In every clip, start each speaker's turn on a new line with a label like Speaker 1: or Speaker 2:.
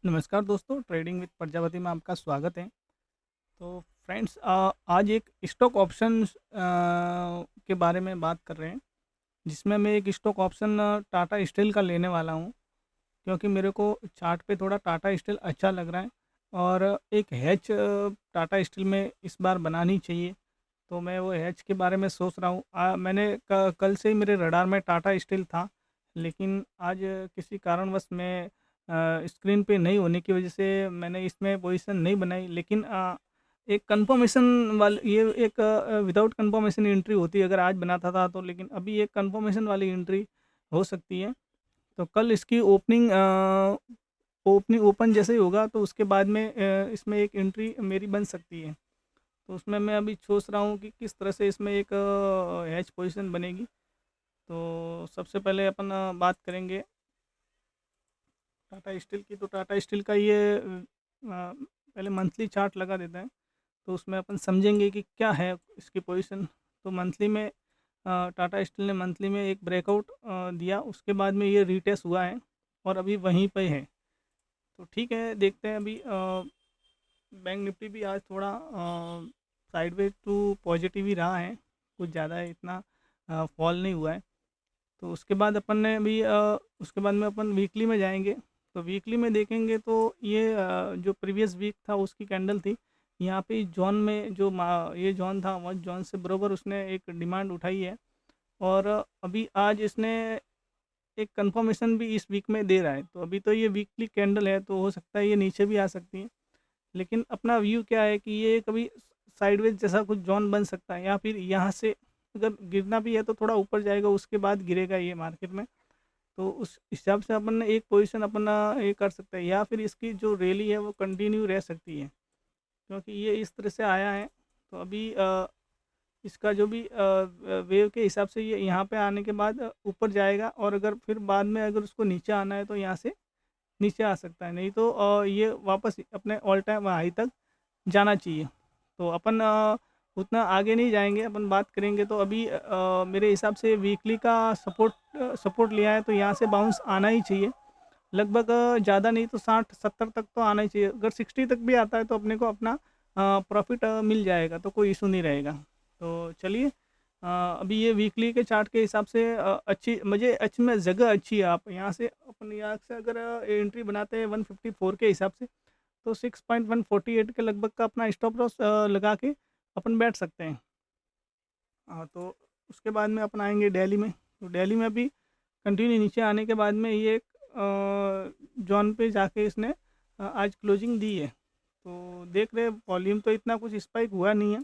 Speaker 1: नमस्कार दोस्तों, trading with Prajapati में आपका स्वागत है। तो फ्रेंड्स, आज एक स्टॉक ऑप्शंस के बारे में बात कर रहे हैं, जिसमें मैं एक स्टॉक ऑप्शन टाटा स्टील का लेने वाला हूं, क्योंकि मेरे को चार्ट पे थोड़ा टाटा स्टील अच्छा लग रहा है और एक हैच टाटा स्टील में इस बार बनानी चाहिए। तो मैं वो हैच के बारे में सोच रहा हूँ। मैंने कल से ही मेरे रडार में टाटा स्टील था, लेकिन आज किसी कारणवश मैं स्क्रीन पे नहीं होने की वजह से मैंने इसमें पोजीशन नहीं बनाई। लेकिन एक कंफर्मेशन वाली, ये एक विदाउट कंफर्मेशन एंट्री होती है अगर आज बनाता था तो, लेकिन अभी एक कंफर्मेशन वाली एंट्री हो सकती है। तो कल इसकी ओपनिंग ओपन जैसे ही होगा तो उसके बाद में इसमें एक एंट्री मेरी बन सकती है। तो उसमें मैं अभी सोच रहा हूँ कि किस तरह से इसमें एक हैच पोजीशन बनेगी। तो सबसे पहले अपन बात करेंगे टाटा स्टील की। तो टाटा स्टील का ये पहले मंथली चार्ट लगा देते हैं, तो उसमें अपन समझेंगे कि क्या है इसकी पोजीशन। तो मंथली में टाटा स्टील ने मंथली में एक ब्रेकआउट दिया, उसके बाद में ये रीटेस्ट हुआ है और अभी वहीं पे है। तो ठीक है, देखते हैं अभी। बैंक निफ्टी भी आज थोड़ा साइडवेज टू पॉजिटिव ही रहा है, कुछ ज़्यादा इतना फॉल नहीं हुआ है। तो उसके बाद अपन ने भी उसके बाद में अपन वीकली में जाएंगे। तो वीकली में देखेंगे तो ये जो प्रीवियस वीक था उसकी कैंडल थी, यहाँ पे जॉन में जो ये जॉन था, वह जॉन से बराबर उसने एक डिमांड उठाई है। और अभी आज इसने एक कंफर्मेशन भी इस वीक में दे रहा है। तो अभी तो ये वीकली कैंडल है, तो हो सकता है ये नीचे भी आ सकती है। लेकिन अपना व्यू क्या है कि ये कभी साइडवेज जैसा कुछ जोन बन सकता है, या फिर यहाँ से अगर गिरना भी है तो थोड़ा ऊपर जाएगा, उसके बाद गिरेगा ये मार्केट में। तो उस हिसाब से अपन ने एक पोजीशन अपना ये कर सकते हैं, या फिर इसकी जो रैली है वो कंटिन्यू रह सकती है, क्योंकि ये इस तरह से आया है। तो अभी इसका जो भी वेव के हिसाब से ये यहाँ पे आने के बाद ऊपर जाएगा, और अगर फिर बाद में अगर उसको नीचे आना है तो यहाँ से नीचे आ सकता है, नहीं तो ये वापस अपने ऑल टाइम हाई तक जाना चाहिए। तो अपन उतना आगे नहीं जाएंगे, अपन बात करेंगे। तो अभी मेरे हिसाब से वीकली का सपोर्ट लिया है, तो यहाँ से बाउंस आना ही चाहिए लगभग। ज़्यादा नहीं तो 60-70 तक तो आना ही चाहिए। अगर 60 तक भी आता है तो अपने को अपना प्रॉफिट मिल जाएगा, तो कोई इशू नहीं रहेगा। तो चलिए, अभी ये वीकली के चार्ट के हिसाब से अच्छी, मुझे अच्छी में जगह अच्छी है। आप यहाँ से, अपन यहाँ से अगर एंट्री बनाते हैं 154 के हिसाब से, तो 6.148 के लगभग का अपना स्टॉप लॉस लगा के अपन बैठ सकते हैं। हाँ, तो उसके बाद में अपन आएंगे दिल्ली में। तो दिल्ली में अभी कंटिन्यू नीचे आने के बाद में ये एक जॉन पे जाके इसने आज क्लोजिंग दी है। तो देख रहे वॉल्यूम तो इतना कुछ स्पाइक हुआ नहीं है,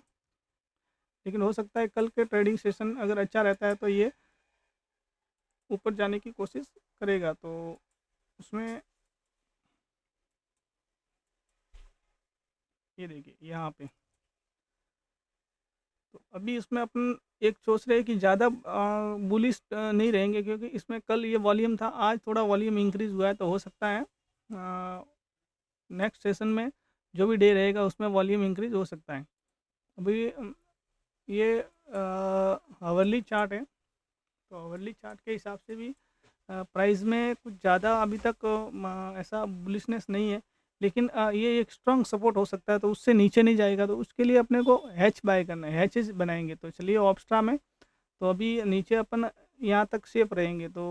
Speaker 1: लेकिन हो सकता है कल के ट्रेडिंग सेशन अगर अच्छा रहता है तो ये ऊपर जाने की कोशिश करेगा। तो उसमें ये देखिए यहाँ पे, तो अभी इसमें अपन एक सोच रहे हैं कि ज़्यादा बुलिश नहीं रहेंगे, क्योंकि इसमें कल ये वॉल्यूम था, आज थोड़ा वॉल्यूम इंक्रीज हुआ है। तो हो सकता है नेक्स्ट सेशन में जो भी डे रहेगा उसमें वॉल्यूम इंक्रीज हो सकता है। अभी ये हावरली चार्ट है, तो हावरली चार्ट के हिसाब से भी प्राइस में कुछ ज़्यादा अभी तक ऐसा बुलिशनेस नहीं है। लेकिन ये एक स्ट्रॉन्ग सपोर्ट हो सकता है, तो उससे नीचे नहीं जाएगा। तो उसके लिए अपने को हैच बाय करना है, हैचेस बनाएंगे। तो चलिए ऑप्स्ट्रा में, तो अभी नीचे अपन यहाँ तक सेफ रहेंगे। तो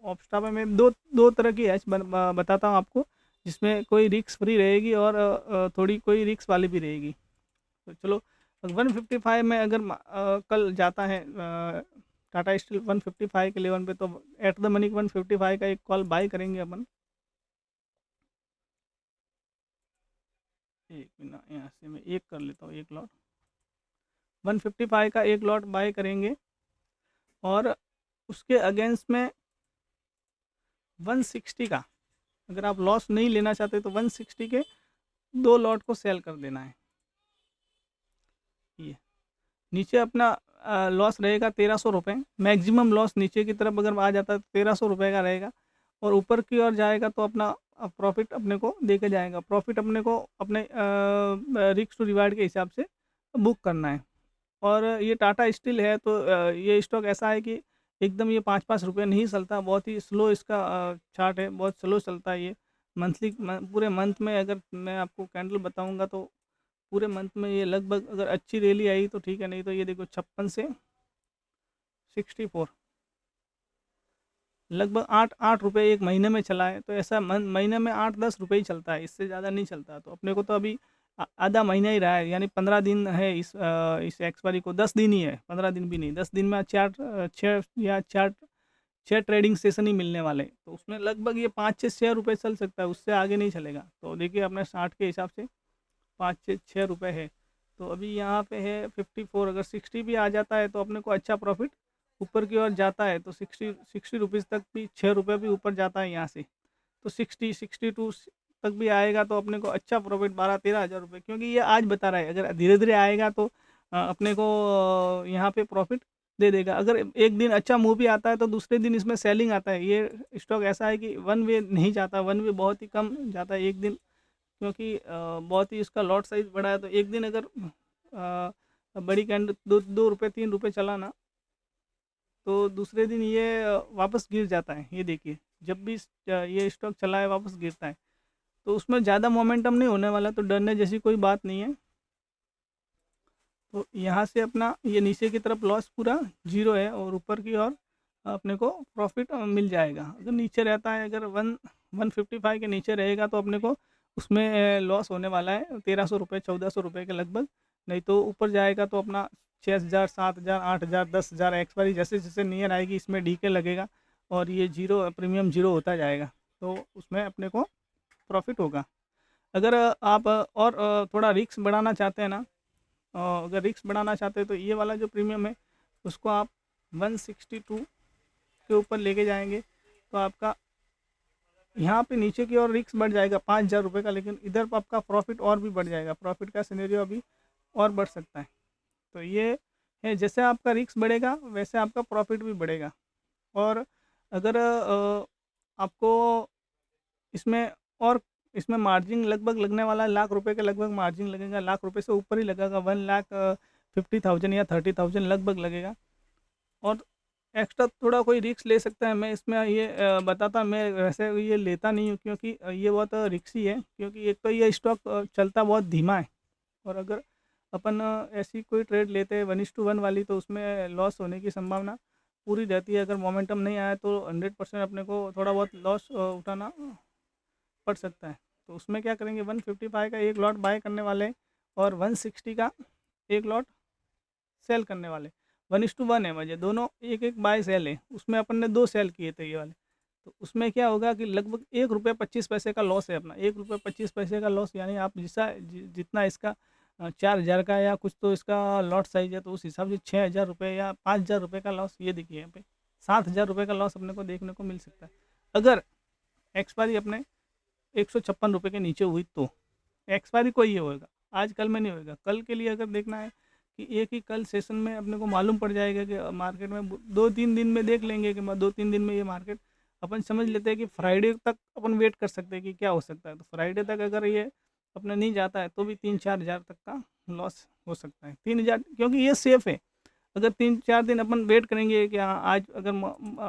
Speaker 1: ऑप्स्ट्रा में मैं दो दो तरह की हैच बताता हूँ आपको, जिसमें कोई रिस्क फ्री रहेगी और थोड़ी कोई रिस्क वाली भी रहेगी। तो चलो, 155 में अगर कल जाता है टाटा स्टील 155 के लेवल पे, तो एट द मनी 155 का एक कॉल बाय करेंगे अपन। एक मिनट, यहाँ से मैं एक कर लेता हूँ, एक लॉट 155 का एक लॉट बाय करेंगे। और उसके अगेंस्ट में 160 का, अगर आप लॉस नहीं लेना चाहते तो 160 के दो लॉट को सेल कर देना है। ये नीचे अपना लॉस रहेगा 1300 रुपये, मैक्सिमम लॉस नीचे की तरफ अगर आ जाता है तो 1300 रुपये का रहेगा, और ऊपर की ओर जाएगा तो अपना प्रॉफिट अपने को दे के जाएगा। प्रॉफिट अपने को अपने रिस्क टू रिवार्ड के हिसाब से बुक करना है। और ये टाटा स्टील है, तो ये स्टॉक ऐसा है कि एकदम ये 5-5 रुपये नहीं चलता, बहुत ही स्लो इसका चार्ट है, बहुत स्लो चलता है ये। पूरे मंथ में अगर मैं आपको कैंडल बताऊंगा तो पूरे मंथ में ये लगभग अगर अच्छी रैली आई तो ठीक है, नहीं तो ये देखो 56 से 64 लगभग 8 8 रुपये एक महीने में चला है। तो ऐसा महीने में 8 10 रुपये ही चलता है, इससे ज़्यादा नहीं चलता। तो अपने को तो अभी आधा महीना ही रहा है, यानी 15 दिन है इस एक्सपायरी को। 10 दिन ही है, 15 दिन भी नहीं। 10 दिन में छः ट्रेडिंग सेशन ही मिलने वाले, तो उसमें लगभग ये 5 से 6 रुपये चल सकता है, उससे आगे नहीं चलेगा। तो देखिए अपने 60 के हिसाब से 5 से 6 रुपये है। तो अभी यहाँ पे है 54, अगर 60 भी आ जाता है तो अपने को अच्छा प्रॉफिट ऊपर की ओर जाता है। तो 60 रुपीज़ तक भी, 6 रुपये भी ऊपर जाता है यहाँ से। तो 62 तक भी आएगा तो अपने को अच्छा प्रॉफिट 12 13 हज़ार रुपये, क्योंकि ये आज बता रहा है। अगर धीरे धीरे आएगा तो अपने को यहाँ पे प्रॉफिट दे देगा। अगर एक दिन अच्छा मूव भी आता है तो दूसरे दिन इसमें सेलिंग आता है। ये स्टॉक ऐसा है कि वन वे नहीं जाता, वन वे बहुत ही कम जाता है एक दिन, क्योंकि बहुत ही इसका लॉट साइज बड़ा है। तो एक दिन अगर बड़ी कैंडल 2 2 रुपये 3 रुपये चला ना, तो दूसरे दिन ये वापस गिर जाता है। ये देखिए, जब भी ये स्टॉक चला है वापस गिरता है। तो उसमें ज़्यादा मोमेंटम नहीं होने वाला, तो डरने जैसी कोई बात नहीं है। तो यहाँ से अपना ये नीचे की तरफ लॉस पूरा जीरो है, और ऊपर की ओर अपने को प्रॉफिट मिल जाएगा। अगर नीचे रहता है, अगर 155 के नीचे रहेगा तो अपने को उसमें लॉस होने वाला है 1300 रुपये 1400 रुपये के लगभग। नहीं तो ऊपर जाएगा तो अपना 6000 7000 8000 10,000 एक्सपायरी जैसे जैसे नियर आएगी इसमें डीके लगेगा, और ये जीरो प्रीमियम जीरो होता जाएगा। तो उसमें अपने को प्रॉफिट होगा। अगर आप और थोड़ा रिस्क बढ़ाना चाहते हैं ना, अगर रिस्क बढ़ाना चाहते हैं तो ये वाला जो प्रीमियम है उसको आप 162 के ऊपर लेके जाएंगे तो आपका यहाँ पे नीचे की ओर रिस्क बढ़ जाएगा 5,000 रुपये का, लेकिन इधर पर आपका प्रॉफिट और भी बढ़ जाएगा। प्रॉफिट का सिनेरियो अभी और बढ़ सकता है। तो ये है, जैसे आपका रिस्क बढ़ेगा वैसे आपका प्रॉफिट भी बढ़ेगा। और अगर आपको इसमें और इसमें मार्जिन लगभग लगने वाला है, ₹1,00,000 के लगभग मार्जिन लगेगा। ₹1,00,000 से ऊपर ही लगेगा, 1,50,000 या 30,000 लगभग लगेगा। और एक्स्ट्रा थोड़ा कोई रिस्क ले सकता है। मैं इसमें ये बताता, मैं वैसे ये लेता नहीं हूँ, क्योंकि ये बहुत रिस्की है। क्योंकि एक तो ये स्टॉक चलता बहुत धीमा है, और अगर अपन ऐसी कोई ट्रेड लेते हैं 1:1 वाली, तो उसमें लॉस होने की संभावना पूरी रहती है। अगर मोमेंटम नहीं आया तो 100% अपने को थोड़ा बहुत लॉस उठाना पड़ सकता है। तो उसमें क्या करेंगे, 155 का एक लॉट बाय करने वाले और 160 का एक लॉट सेल करने वाले। 1:1 है, वजह दोनों एक एक बाय सेल है। उसमें अपन ने 2 सेल किए थे ये वाले। तो उसमें क्या होगा कि लगभग ₹1.25 का लॉस है अपना। ₹1.25 का लॉस, यानी आप जितना इसका 4,000 का या कुछ तो इसका लॉट साइज है, तो उस हिसाब से ₹6,000 या ₹5,000 का लॉस। ये देखिए यहाँ पे ₹7,000 का लॉस अपने को देखने को मिल सकता है, अगर एक्सपायरी अपने ₹156 के नीचे हुई तो। एक्सपायरी को ये होएगा, आज कल में नहीं होएगा। कल के लिए अगर देखना है कि एक ही कल सेशन में अपने को मालूम पड़ जाएगा कि मार्केट में 2-3 दिन में देख लेंगे कि 2-3 दिन में ये मार्केट अपन समझ लेते हैं कि फ्राइडे तक अपन वेट कर सकते हैं कि क्या हो सकता है। तो फ्राइडे तक अगर ये अपने नहीं जाता है तो भी 3-4 हज़ार तक का लॉस हो सकता है। 3,000, क्योंकि ये सेफ़ है। अगर 3-4 दिन अपन वेट करेंगे कि हाँ आज अगर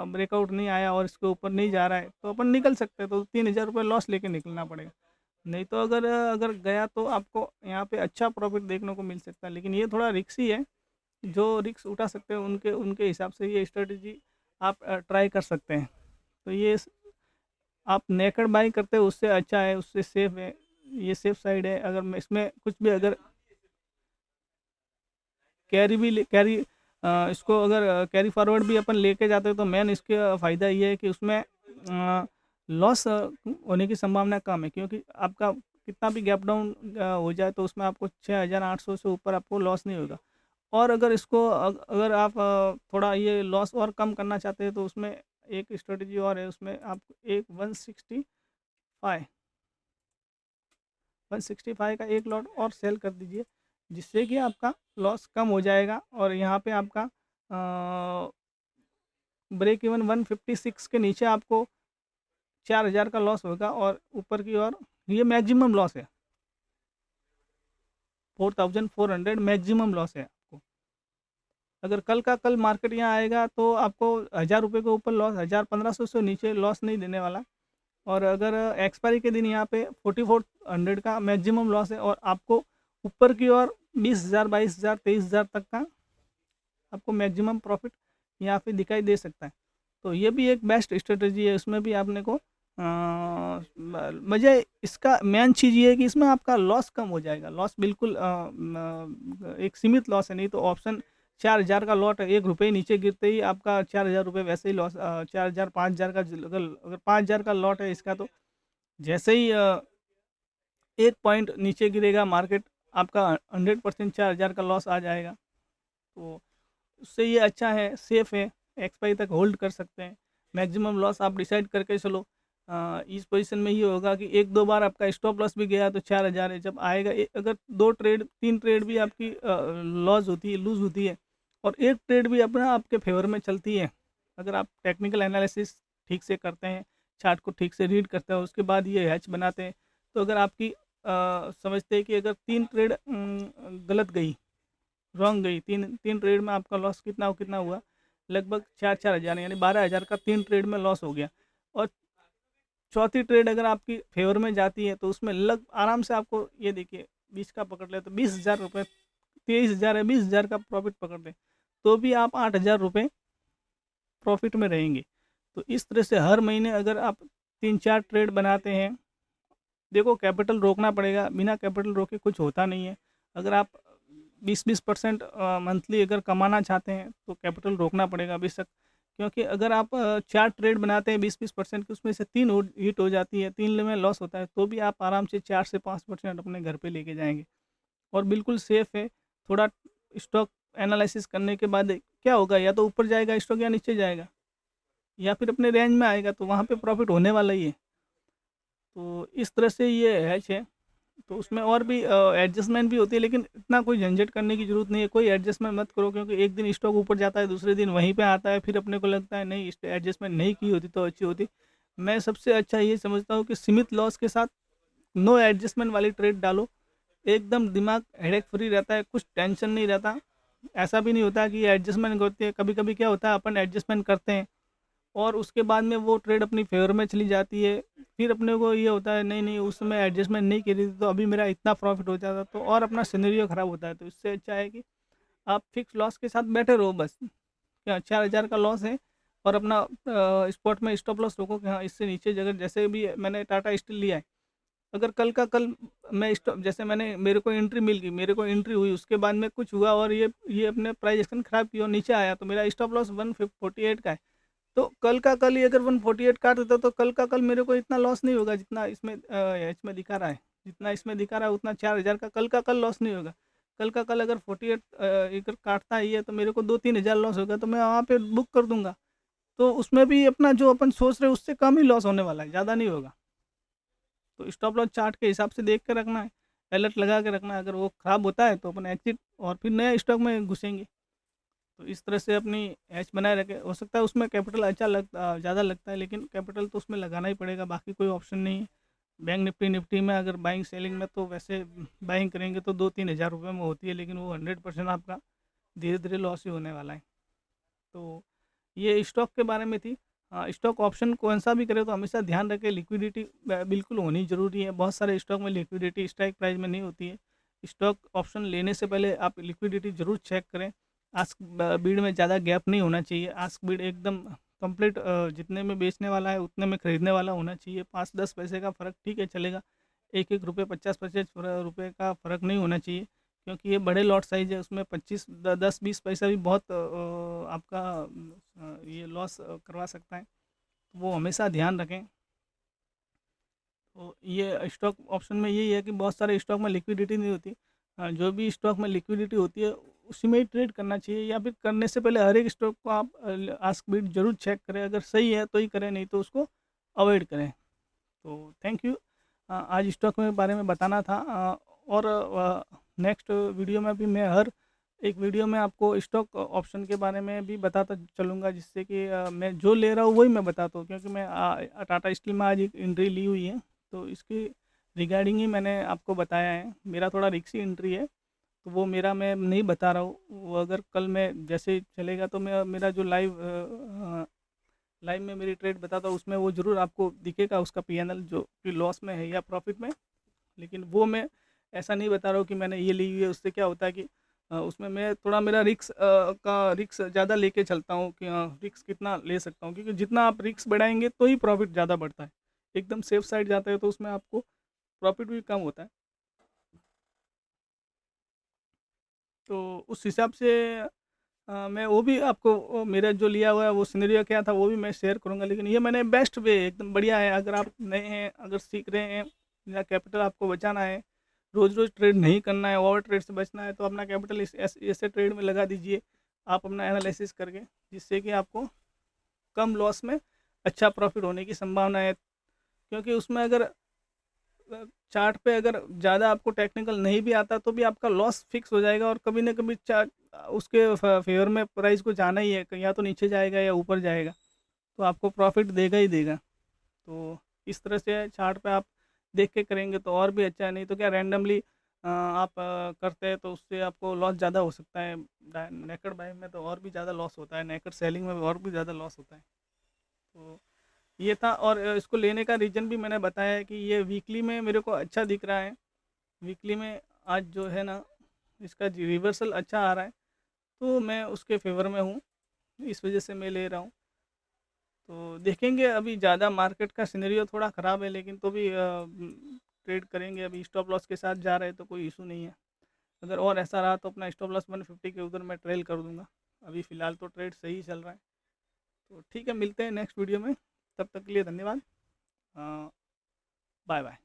Speaker 1: ब्रेकआउट नहीं आया और इसके ऊपर नहीं जा रहा है तो अपन निकल सकते हैं, तो ₹3,000 लॉस लेके निकलना पड़ेगा। नहीं तो अगर अगर गया तो आपको यहाँ पे अच्छा प्रॉफिट देखने को मिल सकता है। लेकिन ये थोड़ा रिस्की है, जो रिस्क उठा सकते हैं उनके उनके हिसाब से ये स्ट्रेटजी आप ट्राई कर सकते हैं। तो ये आप नेकेड बाई करते हो उससे अच्छा है, उससे सेफ है, ये सेफ साइड है। अगर मैं इसमें कुछ भी अगर कैरी इसको अगर कैरी फॉरवर्ड भी अपन लेके जाते हैं तो मेन इसका फ़ायदा ये है कि उसमें लॉस होने की संभावना कम है, क्योंकि आपका कितना भी गैप डाउन हो जाए तो उसमें आपको 6,800 से ऊपर आपको लॉस नहीं होगा। और अगर इसको अगर आप थोड़ा ये लॉस और कम करना चाहते हैं तो उसमें एक स्ट्रेटजी और है। उसमें आप एक 165 का एक लॉट और सेल कर दीजिए, जिससे कि आपका लॉस कम हो जाएगा। और यहाँ पे आपका ब्रेक इवन 156 के नीचे आपको 4,000 का लॉस होगा, और ऊपर की ओर ये मैक्सिमम लॉस है, 4,400 मैक्सिमम लॉस है आपको। अगर कल का कल मार्केट यहाँ आएगा तो आपको ₹1,000 के ऊपर लॉस, 1,000 1500 से नीचे लॉस नहीं देने वाला। और अगर एक्सपायरी के दिन यहाँ पे 4400 का मैक्सिमम लॉस है और आपको ऊपर की ओर 20,000, 22,000, 23,000 तक का आपको मैक्सिमम प्रॉफिट यहाँ पे दिखाई दे सकता है। तो ये भी एक बेस्ट स्ट्रेटजी है, उसमें भी आपने को मज़े इसका मेन चीज़ ये है कि इसमें आपका लॉस कम हो जाएगा। लॉस बिल्कुल एक सीमित लॉस है, नहीं तो ऑप्शन 4,000 का लॉट है, ₹1 नीचे गिरते ही आपका 4,000 रुपये वैसे ही लॉस। 4,000 5,000 का अगर 5,000 का लॉट है इसका, तो जैसे ही 1 पॉइंट नीचे गिरेगा मार्केट, आपका 100% 4,000 का लॉस आ जाएगा। तो उससे ये अच्छा है, सेफ़ है, एक्सपायरी तक होल्ड कर सकते हैं। मैक्सिमम लॉस आप डिसाइड करके चलो। इस पोजीशन में ये होगा कि 1-2 बार आपका स्टॉप लॉस भी गया तो 4,000 है, जब आएगा अगर 2 ट्रेड 3 ट्रेड भी आपकी लॉस होती है, लूज़ होती है, और एक ट्रेड भी अपना आपके फेवर में चलती है, अगर आप टेक्निकल एनालिसिस ठीक से करते हैं, चार्ट को ठीक से रीड करते हैं, उसके बाद ये हैच बनाते हैं, तो अगर आपकी समझते हैं कि अगर 3 ट्रेड गलत गई, रॉन्ग गई, 3 ट्रेड में आपका लॉस कितना हुआ, लगभग 4,000 यानी 12,000 का 3 ट्रेड में लॉस हो गया। और चौथी ट्रेड अगर आपकी फेवर में जाती है तो उसमें लग आराम से आपको ये देखिए 20 का पकड़ ले तो 20,000 रुपये, 23,000 है, 20,000 का प्रॉफिट पकड़ लें तो भी आप 8,000 रुपये प्रॉफिट में रहेंगे। तो इस तरह से हर महीने अगर आप 3-4 ट्रेड बनाते हैं, देखो कैपिटल रोकना पड़ेगा, बिना कैपिटल रोके कुछ होता नहीं है। अगर आप 20% मंथली अगर कमाना चाहते हैं तो कैपिटल रोकना पड़ेगा बेशक, क्योंकि अगर आप 4 ट्रेड बनाते हैं 20% की, उसमें से 3 हिट हो जाती है, 3 में लॉस होता है, तो भी आप आराम से 4 से 5% अपने घर पे लेके जाएंगे और बिल्कुल सेफ़ है। थोड़ा स्टॉक एनालिसिस करने के बाद क्या होगा, या तो ऊपर जाएगा स्टॉक या नीचे जाएगा या फिर अपने रेंज में आएगा, तो वहाँ पे प्रॉफिट होने वाला ही है। तो इस तरह से ये हैच है। तो उसमें और भी एडजस्टमेंट भी होती है, लेकिन इतना कोई झंझट करने की ज़रूरत नहीं है, कोई एडजस्टमेंट मत करो, क्योंकि एक दिन स्टॉक ऊपर जाता है, दूसरे दिन वहीं पे आता है, फिर अपने को लगता है नहीं, इस एडजस्टमेंट नहीं की होती तो अच्छी होती। मैं सबसे अच्छा ये समझता हूँ कि सीमित लॉस के साथ नो एडजस्टमेंट वाली ट्रेड डालो, एकदम दिमाग हेडेक फ्री रहता है, कुछ टेंशन नहीं रहता। ऐसा भी नहीं होता कि एडजस्टमेंट होती है, कभी कभी क्या होता है अपन एडजस्टमेंट करते हैं और उसके बाद में वो ट्रेड अपनी फेवर में चली जाती है, फिर अपने को ये होता है नहीं नहीं उस समय एडजस्टमेंट नहीं करी थी तो अभी मेरा इतना प्रॉफिट हो जाता, तो और अपना सिनेरियो ख़राब होता है। तो इससे अच्छा है कि आप फिक्स लॉस के साथ बैठे रहो बस। क्या 4,000 का लॉस है और अपना स्पॉट में स्टॉप लॉस रोको कि हाँ इससे नीचे जगह, जैसे भी मैंने टाटा स्टील लिया है, अगर कल का कल मैं स्टॉप, जैसे मैंने मेरे को एंट्री मिल गई, मेरे को एंट्री हुई, उसके बाद में कुछ हुआ और ये अपने प्राइस एक्शन ख़राब किया और नीचे आया, तो मेरा स्टॉप लॉस 148 का है। तो कल का कल ही अगर 148 काट देता तो कल का कल मेरे को इतना लॉस नहीं होगा जितना इसमें इसमें दिखा रहा है, जितना इसमें दिखा रहा है उतना 4,000 का कल लॉस नहीं होगा। कल का कल अगर 48 अगर काटता ही है तो मेरे को 2-3 हज़ार लॉस होगा, तो मैं वहाँ पे बुक कर दूंगा। तो उसमें भी अपना जो अपन सोच रहे हैं उससे कम ही लॉस होने वाला है, ज़्यादा नहीं होगा। तो स्टॉप लॉस चार्ट के हिसाब से देख के रखना है, अलर्ट लगा के रखना है, अगर वो ख़राब होता है तो अपन एग्जिट और फिर नया स्टॉक में घुसेंगे। तो इस तरह से अपनी एच बनाए रखे, हो सकता है उसमें कैपिटल अच्छा ज़्यादा लगता है, लेकिन कैपिटल तो उसमें लगाना ही पड़ेगा, बाकी कोई ऑप्शन नहीं है। बैंक निफ्टी में अगर बाइंग सेलिंग में तो वैसे बाइंग करेंगे तो 2-3 हज़ार रुपये में होती है, लेकिन वो 100% आपका धीरे धीरे लॉस ही होने वाला है। तो ये स्टॉक के बारे में थी। स्टॉक ऑप्शन कौन सा भी करे तो हमेशा ध्यान रखें, लिक्विडिटी बिल्कुल होनी ज़रूरी है। बहुत सारे स्टॉक में लिक्विडिटी स्ट्राइक प्राइस में नहीं होती है। स्टॉक ऑप्शन लेने से पहले आप लिक्विडिटी ज़रूर चेक करें। आस्क बीड में ज़्यादा गैप नहीं होना चाहिए। आस्क बीड एकदम कंप्लीट, जितने में बेचने वाला है उतने में खरीदने वाला होना चाहिए। 5-10 पैसे का फ़र्क ठीक है चलेगा, 1-1 रुपये 50-50 रुपये का फ़र्क नहीं होना चाहिए, क्योंकि ये बड़े लॉट साइज़ है, उसमें 10-20 पैसा भी बहुत आपका ये लॉस करवा सकता है। तो वो हमेशा ध्यान रखें। तो ये स्टॉक ऑप्शन में यही है कि बहुत सारे स्टॉक में लिक्विडिटी नहीं होती। जो भी स्टॉक में लिक्विडिटी होती है उसी में ही ट्रेड करना चाहिए, या फिर करने से पहले हर एक स्टॉक को आप आस्क बिड जरूर चेक करें, अगर सही है तो ही करें, नहीं तो उसको अवॉइड करें। तो थैंक यू। आज स्टॉक में बारे में बताना था। और नेक्स्ट वीडियो में भी मैं हर एक वीडियो में आपको स्टॉक ऑप्शन के बारे में भी बताता चलूँगा, जिससे कि मैं जो ले रहा हूँ वही मैं बताता हूँ, क्योंकि मैं टाटा स्टील में आज एक एंट्री ली हुई है, तो इसकी रिगार्डिंग ही मैंने आपको बताया है। मेरा थोड़ा रिस्की एंट्री है, तो वो मेरा मैं नहीं बता रहा हूँ। वो अगर कल मैं जैसे चलेगा तो मैं मेरा जो लाइव में मेरी ट्रेड बताता हूँ, उसमें वो ज़रूर आपको दिखेगा उसका पीएनएल जो कि लॉस में है या प्रॉफिट में। लेकिन वो मैं ऐसा नहीं बता रहा हूँ कि मैंने ये ली हुई है। उससे क्या होता है कि उसमें मैं थोड़ा मेरा रिक्स ज़्यादा लेके चलता हूँ कि रिक्स कितना ले सकता हूँ, क्योंकि जितना आप रिक्स बढ़ाएंगे तो ही प्रॉफिट ज़्यादा बढ़ता है। एकदम सेफ साइड जाता है तो उसमें आपको प्रॉफिट भी कम होता है। तो उस हिसाब से मैं वो भी आपको मेरा जो लिया हुआ है वो सिनेरियो क्या था वो भी मैं शेयर करूँगा। लेकिन ये मैंने बेस्ट वे एकदम बढ़िया है, अगर आप नए हैं, अगर सीख रहे हैं या कैपिटल आपको बचाना है, रोज़ रोज़ ट्रेड नहीं करना है, ओवर ट्रेड से बचना है, तो अपना कैपिटल इस ऐसे ट्रेड में लगा दीजिए आप अपना एनालिसिस करके, जिससे कि आपको कम लॉस में अच्छा प्रॉफिट होने की संभावना है। क्योंकि उसमें अगर चार्ट पे अगर ज़्यादा आपको टेक्निकल नहीं भी आता तो भी आपका लॉस फिक्स हो जाएगा, और कभी ना कभी चार्ट उसके फेवर में प्राइस को जाना ही है, या तो नीचे जाएगा या ऊपर जाएगा, तो आपको प्रॉफिट देगा ही देगा। तो इस तरह से चार्ट पे आप देख के करेंगे तो और भी अच्छा है। नहीं तो क्या रैंडमली आप करते हैं तो उससे आपको लॉस ज़्यादा हो सकता है। नेकड बाइंग में तो और भी ज़्यादा लॉस होता है, नेकड सेलिंग में और भी ज़्यादा लॉस होता है। तो ये था, और इसको लेने का रीज़न भी मैंने बताया है कि ये वीकली में मेरे को अच्छा दिख रहा है। वीकली में आज जो है ना, इसका रिवर्सल अच्छा आ रहा है, तो मैं उसके फेवर में हूँ, इस वजह से मैं ले रहा हूँ। तो देखेंगे, अभी ज़्यादा मार्केट का सिनेरियो थोड़ा ख़राब है, लेकिन तो भी ट्रेड करेंगे। अभी स्टॉप लॉस के साथ जा रहे हैं तो कोई इशू नहीं है। अगर और ऐसा रहा तो अपना स्टॉप लॉस 150 के उधर मैं ट्रेल कर दूंगा। अभी फ़िलहाल तो ट्रेड सही चल रहा है। तो ठीक है, मिलते हैं नेक्स्ट वीडियो में। तब तक के लिए धन्यवाद। Bye bye.